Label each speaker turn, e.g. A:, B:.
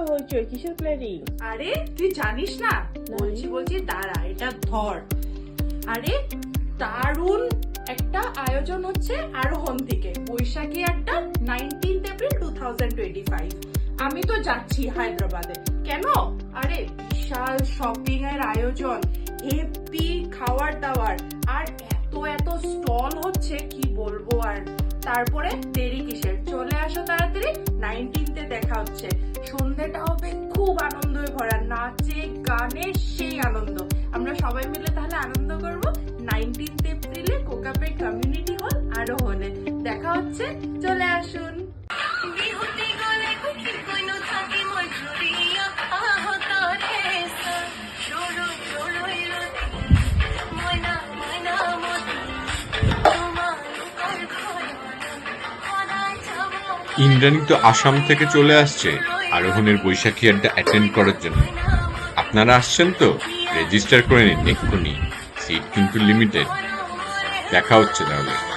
A: হইচই, কিসের প্ল্যানিং?
B: আরে তুই জানিস না? বলছি দাঁড়া, এটা ধর। আরে দারুণ একটা আয়োজন হচ্ছে আরোহণ থেকে, বৈশাখী একটা 19th এপ্রিল 2025। আমি তো যাচ্ছি হায়দ্রাবাদে। কেন? আরে বিশাল শপিং এর আয়োজন, হেপি খাওয়ার দাওয়ার, আর এত স্টল হচ্ছে কি বলবো। আর তারপরে দেরি কিসের, চলে আসো তাড়াতাড়ি, 19th দেখা হচ্ছে। সন্ধ্যাটা হবে খুব আনন্দে ভরা, নাচে গানে সেই আনন্দ। আমরা সবাই মিলে তাহলে আনন্দ করব 19th এপ্রিলে কোকাপেট কমিউনিটি হল আরোহণে। দেখা হচ্ছে, চলে আসুন।
C: ইন্দ্রাণী তো আসাম থেকে চলে আসছে আরোহণের বৈশাখী আড্ডা অ্যাটেন্ড করার জন্য। আপনারা আসছেন তো? রেজিস্টার করে নিন এক্ষুনি, সিট কিন্তু লিমিটেড। দেখা হচ্ছে তাহলে।